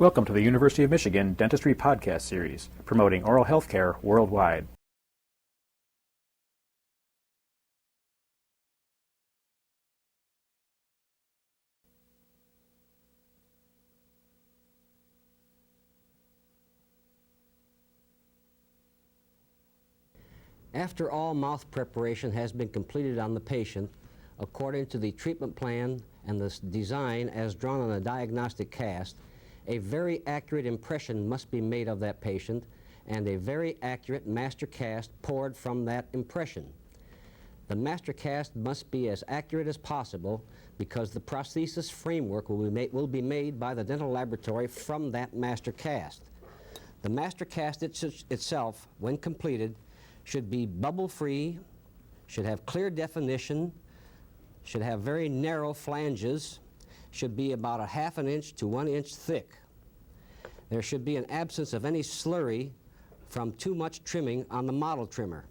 Welcome to the University of Michigan Dentistry Podcast Series, promoting oral health care worldwide. After all mouth preparation has been completed on the patient, according to the treatment plan and the design as drawn on a diagnostic cast, a very accurate impression must be made of that patient and a very accurate master cast poured from that impression. The master cast must be as accurate as possible because the prosthesis framework will be made by the dental laboratory from that master cast. The master cast itself, when completed, should be bubble-free, should have clear definition, should have very narrow flanges, should be about a ½ inch to 1 inch thick. There should be an absence of any slurry from too much trimming on the model trimmer.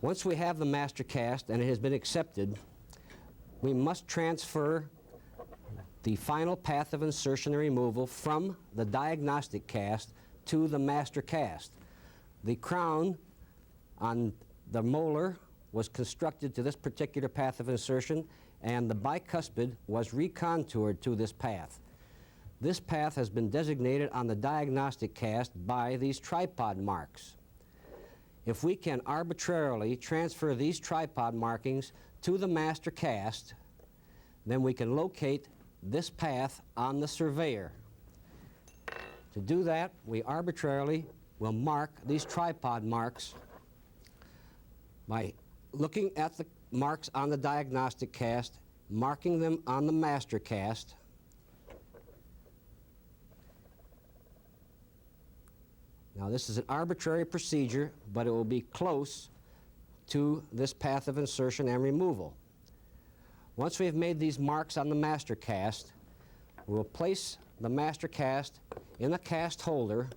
Once we have the master cast and it has been accepted, we must transfer the final path of insertion and removal from the diagnostic cast to the master cast. The crown on the molar was constructed to this particular path of insertion, and the bicuspid was recontoured to this path. This path has been designated on the diagnostic cast by these tripod marks. If we can arbitrarily transfer these tripod markings to the master cast, then we can locate this path on the surveyor. To do that, we arbitrarily will mark these tripod marks by looking at the marks on the diagnostic cast, marking them on the master cast, now this is an arbitrary procedure, but it will be close to this path of insertion and removal. Once we have made these marks on the master cast, we'll place the master cast in a cast holder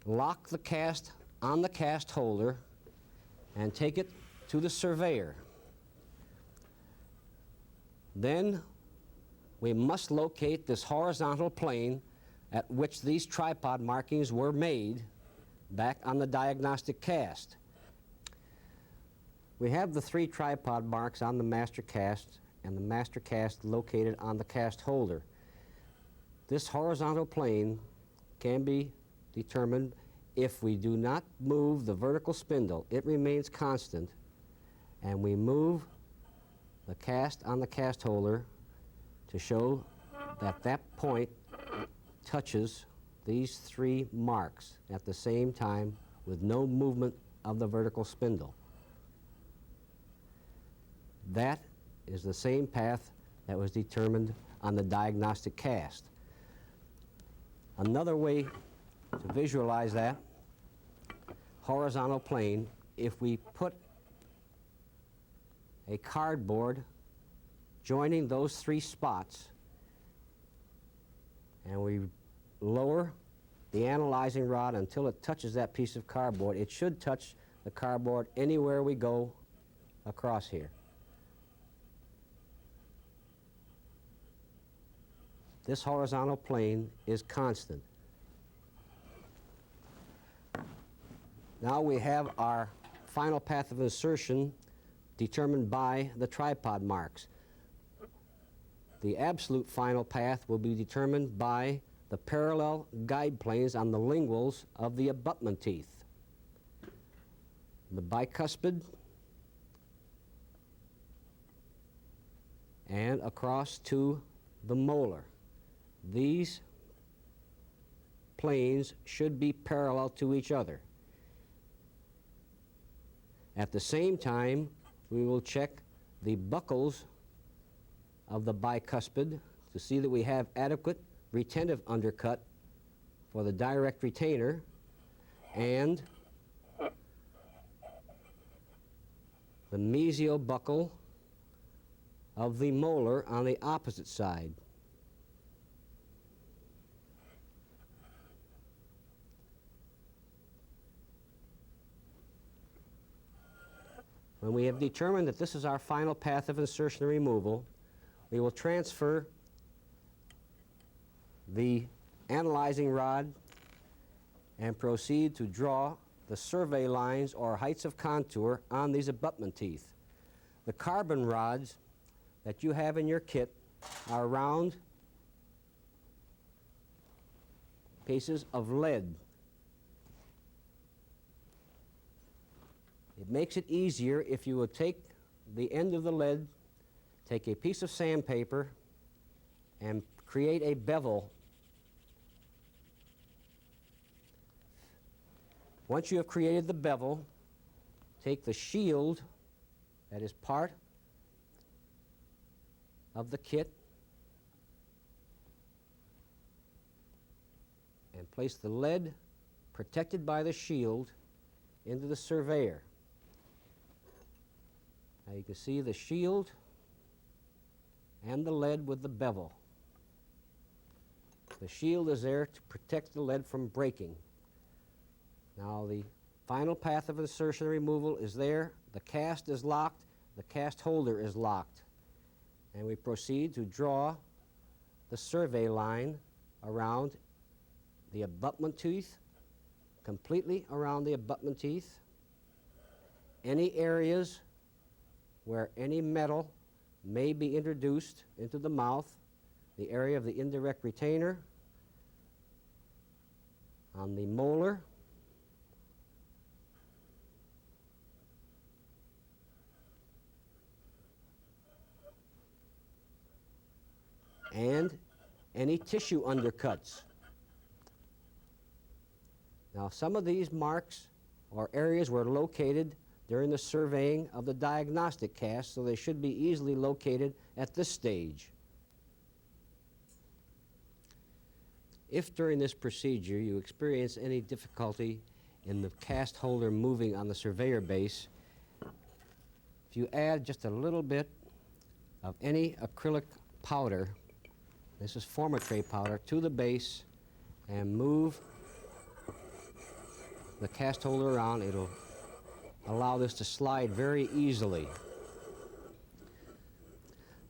lock the cast on the cast holder and take it to the surveyor. Then we must locate this horizontal plane at which these tripod markings were made back on the diagnostic cast. We have the 3 tripod marks on the master cast and the master cast located on the cast holder. This horizontal plane can be determined if we do not move the vertical spindle. It remains constant, and we move the cast on the cast holder to show that that point touches these 3 marks at the same time with no movement of the vertical spindle. That is the same path that was determined on the diagnostic cast. Another way to visualize that horizontal plane, if we put a cardboard joining those 3 spots and we lower the analyzing rod until it touches that piece of cardboard, it should touch the cardboard anywhere we go across here. This horizontal plane is constant. Now we have our final path of insertion determined by the tripod marks. The absolute final path will be determined by the parallel guide planes on the linguals of the abutment teeth. The bicuspid and across to the molar. These planes should be parallel to each other. At the same time, we will check the buckles of the bicuspid to see that we have adequate retentive undercut for the direct retainer and the mesial buckle of the molar on the opposite side. When we have determined that this is our final path of insertion and removal, we will transfer the analyzing rod and proceed to draw the survey lines or heights of contour on these abutment teeth. The carbon rods that you have in your kit are round pieces of lead. It makes it easier if you would take the end of the lead, take a piece of sandpaper, and create a bevel. Once you have created the bevel, take the shield that is part of the kit and place the lead protected by the shield into the surveyor. Now you can see the shield and the lead with the bevel. The shield is there to protect the lead from breaking. Now the final path of insertion and removal is there. The cast is locked. The cast holder is locked. And we proceed to draw the survey line around the abutment teeth, completely around the abutment teeth. Any areas where any metal may be introduced into the mouth, the area of the indirect retainer, on the molar, and any tissue undercuts. Now, some of these marks or areas were located during the surveying of the diagnostic cast, so they should be easily located at this stage. If during this procedure you experience any difficulty in the cast holder moving on the surveyor base, if you add just a little bit of any acrylic powder, this is formatray powder, to the base and move the cast holder around, it'll allow this to slide very easily.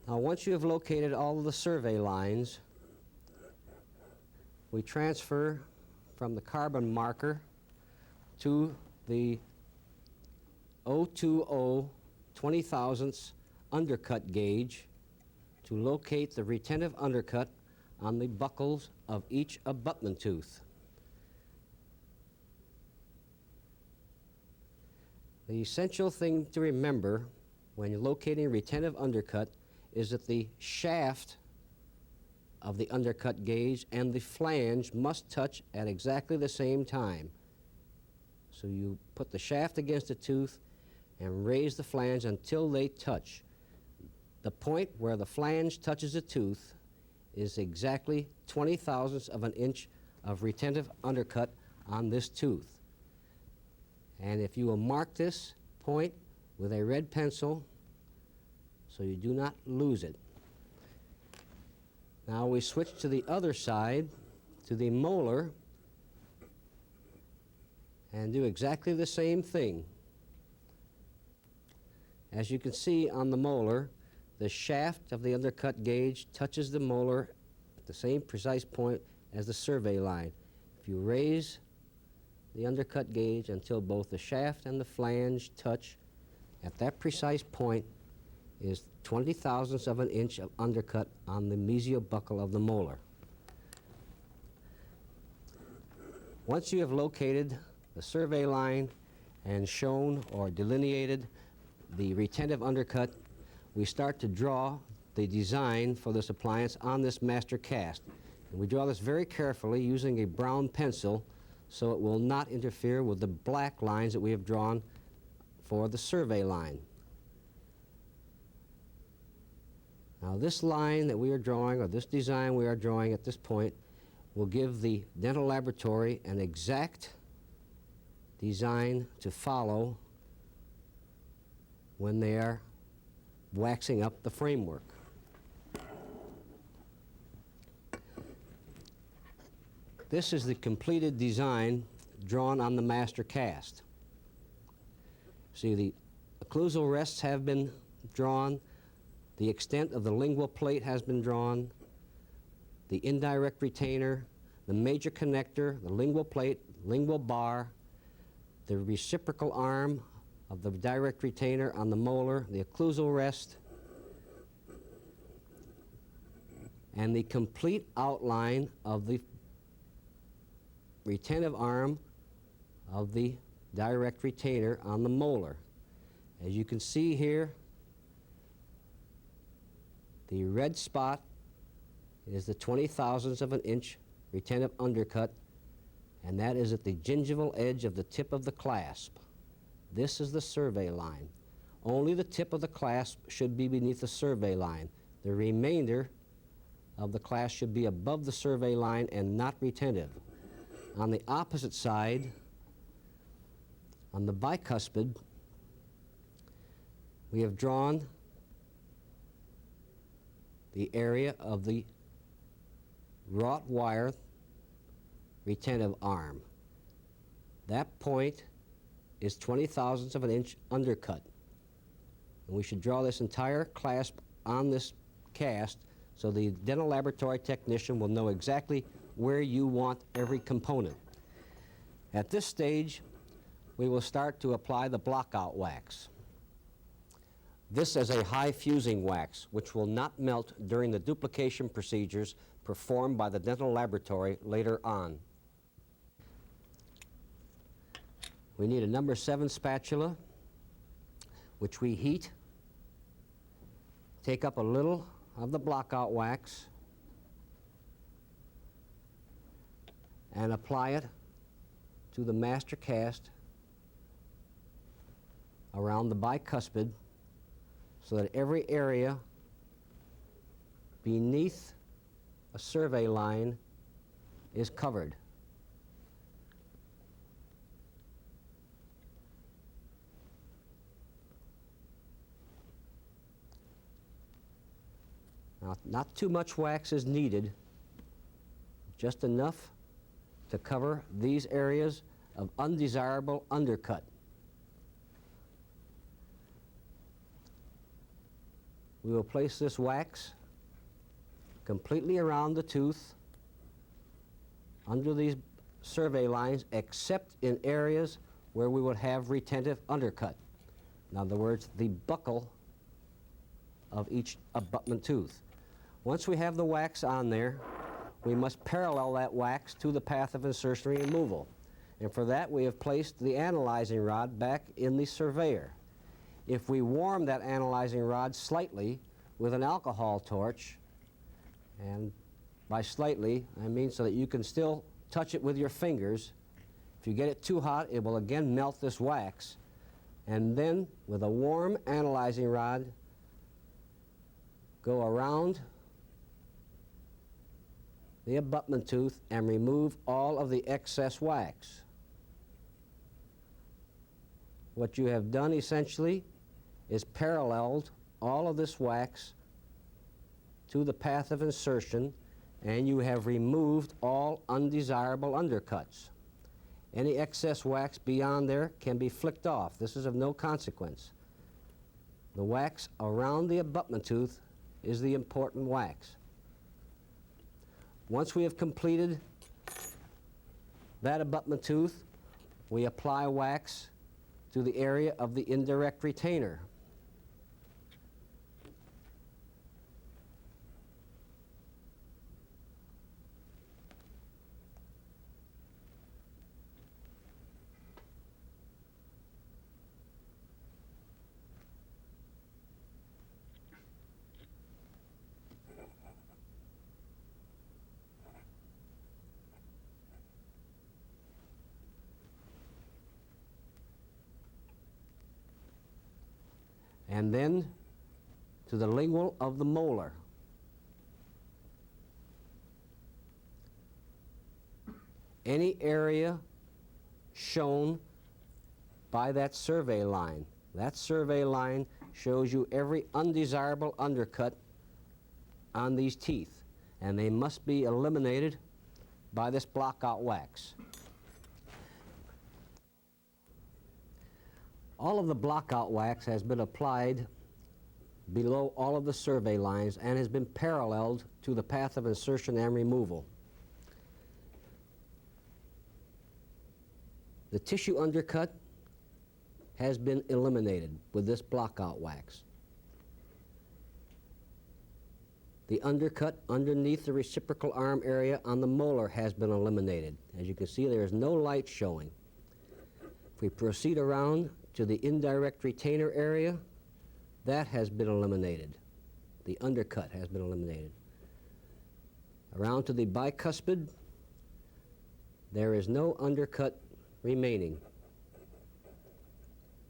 Now, once you have located all of the survey lines, we transfer from the carbon marker to the 020 20,000ths undercut gauge to locate the retentive undercut on the buckles of each abutment tooth. The essential thing to remember when you're locating retentive undercut is that the shaft of the undercut gauge and the flange must touch at exactly the same time. So you put the shaft against the tooth and raise the flange until they touch. The point where the flange touches the tooth is exactly 20,000ths of an inch of retentive undercut on this tooth. And if you will mark this point with a red pencil so you do not lose it. Now we switch to the other side, to the molar, and do exactly the same thing. As you can see on the molar, the shaft of the undercut gauge touches the molar at the same precise point as the survey line. If you raise the undercut gauge until both the shaft and the flange touch, at that precise point is 20,000ths of an inch of undercut on the mesial buckle of the molar. Once you have located the survey line and shown or delineated the retentive undercut, we start to draw the design for this appliance on this master cast. And we draw this very carefully using a brown pencil so it will not interfere with the black lines that we have drawn for the survey line. Now this line that we are drawing, or this design we are drawing at this point, will give the dental laboratory an exact design to follow when they are waxing up the framework. This is the completed design drawn on the master cast. See, the occlusal rests have been drawn. The extent of the lingual plate has been drawn. The indirect retainer, the major connector, the lingual plate, lingual bar, the reciprocal arm of the direct retainer on the molar, the occlusal rest, and the complete outline of the retentive arm of the direct retainer on the molar. As you can see here, the red spot is the 20,000ths of an inch retentive undercut, and that is at the gingival edge of the tip of the clasp. This is the survey line. Only the tip of the clasp should be beneath the survey line. The remainder of the clasp should be above the survey line and not retentive. On the opposite side, on the bicuspid, we have drawn the area of the wrought wire retentive arm. That point is 20,000ths of an inch undercut. And we should draw this entire clasp on this cast so the dental laboratory technician will know exactly where you want every component. At this stage, we will start to apply the blockout wax. This is a high fusing wax which will not melt during the duplication procedures performed by the dental laboratory later on. We need a number 7 spatula, which we heat. Take up a little of the blockout wax and apply it to the master cast around the bicuspid so that every area beneath a survey line is covered. Now, not too much wax is needed, just enough to cover these areas of undesirable undercut. We will place this wax completely around the tooth under these survey lines, except in areas where we would have retentive undercut. In other words, the buccal of each abutment tooth. Once we have the wax on there, we must parallel that wax to the path of insertion removal. And for that, we have placed the analyzing rod back in the surveyor. If we warm that analyzing rod slightly with an alcohol torch, and by slightly, I mean so that you can still touch it with your fingers. If you get it too hot, it will again melt this wax. And then, with a warm analyzing rod, go around the abutment tooth and remove all of the excess wax. What you have done essentially is paralleled all of this wax to the path of insertion, and you have removed all undesirable undercuts. Any excess wax beyond there can be flicked off. This is of no consequence. The wax around the abutment tooth is the important wax. Once we have completed that abutment tooth, we apply wax to the area of the indirect retainer. And then to the lingual of the molar. Any area shown by that survey line. That survey line shows you every undesirable undercut on these teeth, and they must be eliminated by this blockout wax. All of the blockout wax has been applied below all of the survey lines and has been paralleled to the path of insertion and removal. The tissue undercut has been eliminated with this blockout wax. The undercut underneath the reciprocal arm area on the molar has been eliminated. As you can see, there is no light showing. If we proceed around to the indirect retainer area, that has been eliminated. The undercut has been eliminated. Around to the bicuspid, there is no undercut remaining.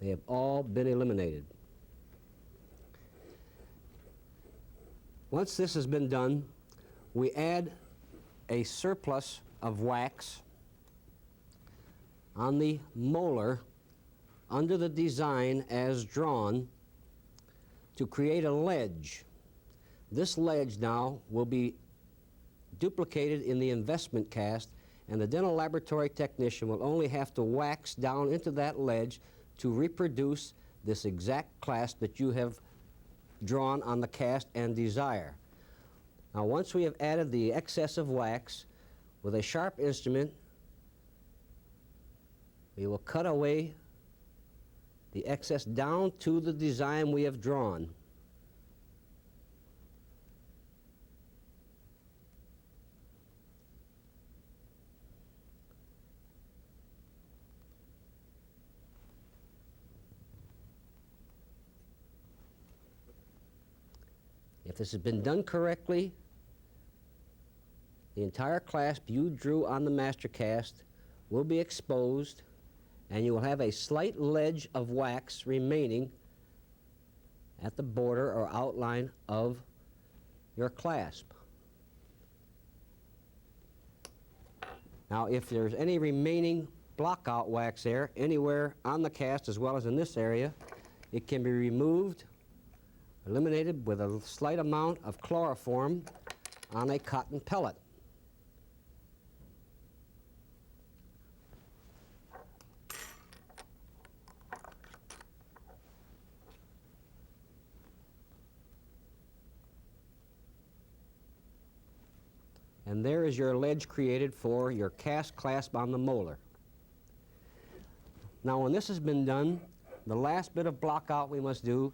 They have all been eliminated. Once this has been done, we add a surplus of wax on the molar under the design as drawn to create a ledge. This ledge now will be duplicated in the investment cast, and the dental laboratory technician will only have to wax down into that ledge to reproduce this exact clasp that you have drawn on the cast and desire. Now, once we have added the excess of wax, with a sharp instrument, we will cut away the excess down to the design we have drawn. If this has been done correctly, the entire clasp you drew on the master cast will be exposed, and you will have a slight ledge of wax remaining at the border or outline of your clasp. Now, if there's any remaining blockout wax there anywhere on the cast as well as in this area, it can be removed, eliminated with a slight amount of chloroform on a cotton pellet. And there is your ledge created for your cast clasp on the molar. Now, when this has been done, the last bit of blockout we must do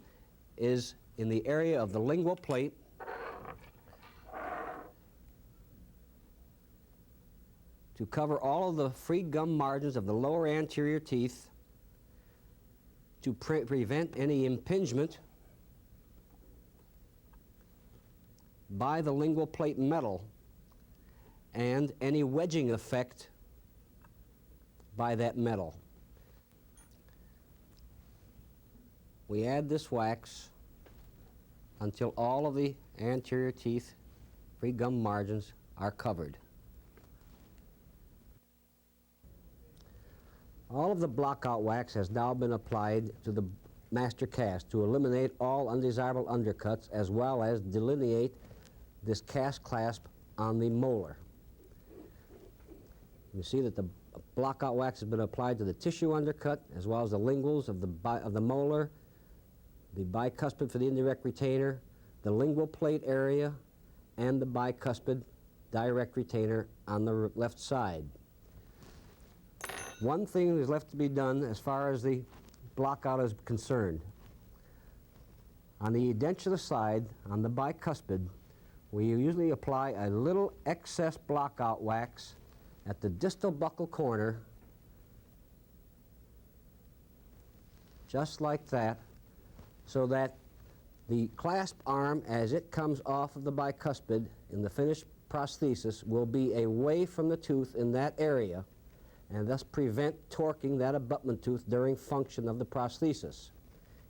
is in the area of the lingual plate, to cover all of the free gum margins of the lower anterior teeth to prevent any impingement by the lingual plate metal and any wedging effect by that metal. We add this wax until all of the anterior teeth, free gum margins, are covered. All of the blockout wax has now been applied to the master cast to eliminate all undesirable undercuts as well as delineate this cast clasp on the molar. You see that the blockout wax has been applied to the tissue undercut as well as the linguals of the molar, the bicuspid for the indirect retainer, the lingual plate area, and the bicuspid direct retainer on the left side. One thing is left to be done as far as the blockout is concerned. On the denture side, on the bicuspid, we usually apply a little excess blockout wax at the distal buccal corner, just like that, so that the clasp arm, as it comes off of the bicuspid in the finished prosthesis, will be away from the tooth in that area and thus prevent torquing that abutment tooth during function of the prosthesis.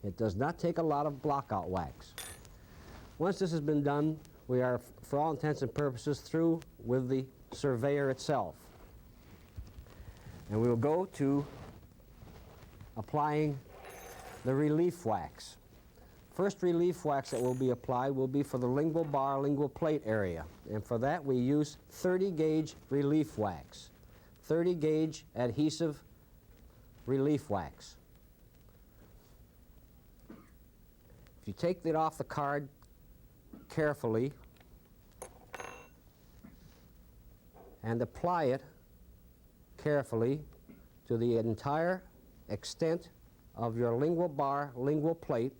It does not take a lot of blockout wax. Once this has been done, we are, for all intents and purposes, through with the surveyor itself. And we will go to applying the relief wax. First relief wax that will be applied will be for the lingual bar, lingual plate area. And for that we use 30 gauge relief wax. 30 gauge adhesive relief wax. If you take it off the card carefully and apply it carefully to the entire extent of your lingual bar, lingual plate,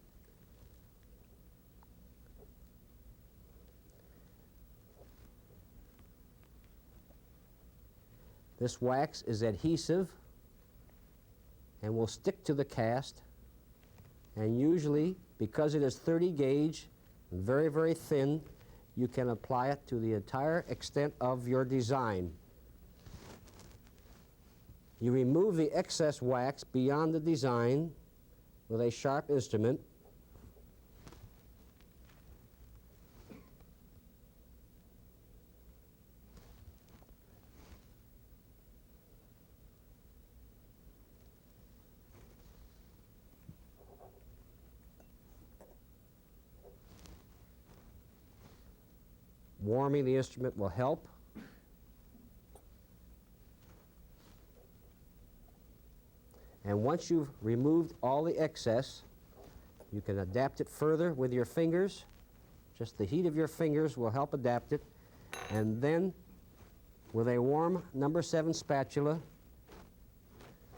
this wax is adhesive and will stick to the cast, and usually, because it is 30 gauge, very, very thin, you can apply it to the entire extent of your design. You remove the excess wax beyond the design with a sharp instrument. Warming the instrument will help. And once you've removed all the excess, you can adapt it further with your fingers. Just the heat of your fingers will help adapt it. And then, with a warm number 7 spatula,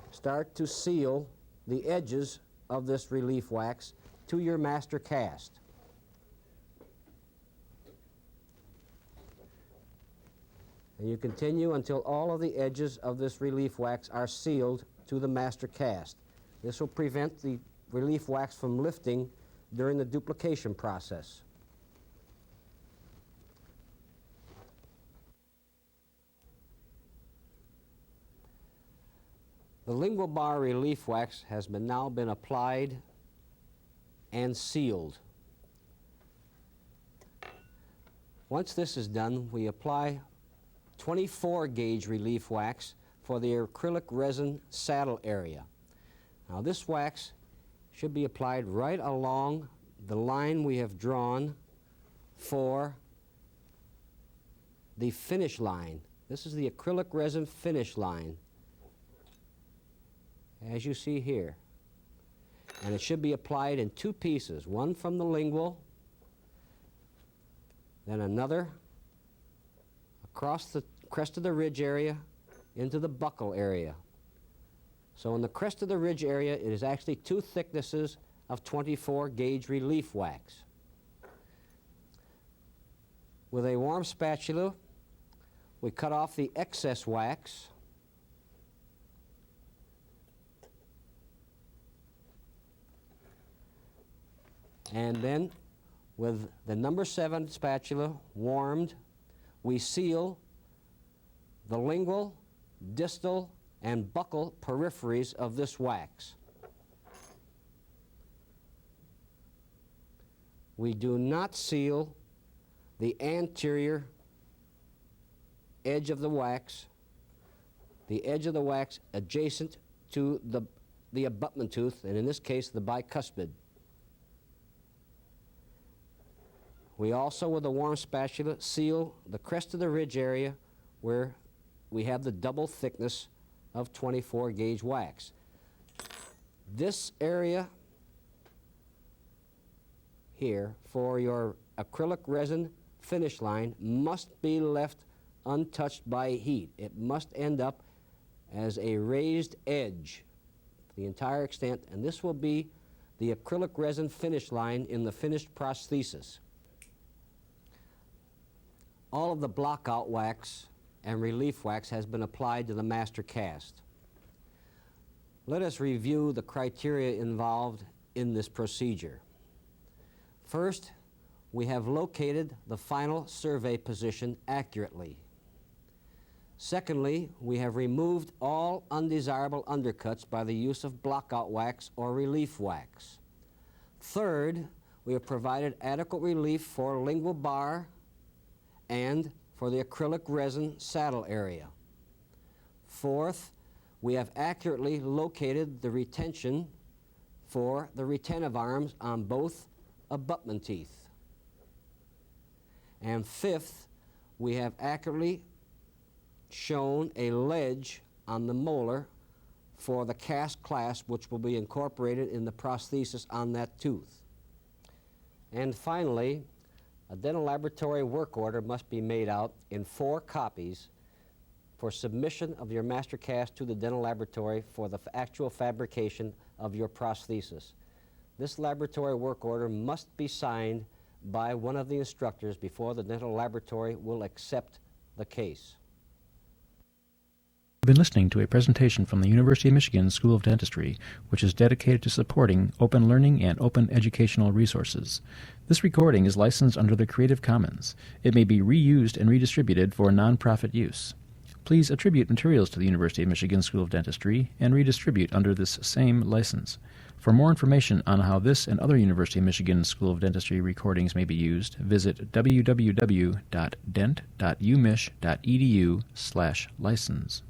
start to seal the edges of this relief wax to your master cast. And you continue until all of the edges of this relief wax are sealed to the master cast. This will prevent the relief wax from lifting during the duplication process. The lingual bar relief wax has now been applied and sealed. Once this is done, we apply 24 gauge relief wax for the acrylic resin saddle area. Now this wax should be applied right along the line we have drawn for the finish line. This is the acrylic resin finish line, as you see here. And it should be applied in 2 pieces, one from the lingual, then another across the crest of the ridge area into the buckle area. So in the crest of the ridge area, it is actually 2 thicknesses of 24 gauge relief wax. With a warm spatula, we cut off the excess wax. And then, with the number 7 spatula warmed, we seal the lingual, distal, and buckle peripheries of this wax. We do not seal the anterior edge of the wax, the edge of the wax adjacent to the abutment tooth, and in this case, the bicuspid. We also, with a warm spatula, seal the crest of the ridge area where we have the double thickness of 24 gauge wax. This area here for your acrylic resin finish line must be left untouched by heat. It must end up as a raised edge the entire extent, and this will be the acrylic resin finish line in the finished prosthesis. All of the blockout wax and relief wax has been applied to the master cast. Let us review the criteria involved in this procedure. First, we have located the final survey position accurately. Secondly, we have removed all undesirable undercuts by the use of blockout wax or relief wax. Third, we have provided adequate relief for lingual bar and for the acrylic resin saddle area. Fourth, we have accurately located the retention for the retentive arms on both abutment teeth. And fifth, we have accurately shown a ledge on the molar for the cast clasp, which will be incorporated in the prosthesis on that tooth. And finally, a dental laboratory work order must be made out in 4 copies for submission of your master cast to the dental laboratory for the actual fabrication of your prosthesis. This laboratory work order must be signed by one of the instructors before the dental laboratory will accept the case. You've been listening to a presentation from the University of Michigan School of Dentistry, which is dedicated to supporting open learning and open educational resources. This recording is licensed under the Creative Commons. It may be reused and redistributed for nonprofit use. Please attribute materials to the University of Michigan School of Dentistry and redistribute under this same license. For more information on how this and other University of Michigan School of Dentistry recordings may be used, visit www.dent.umich.edu/license.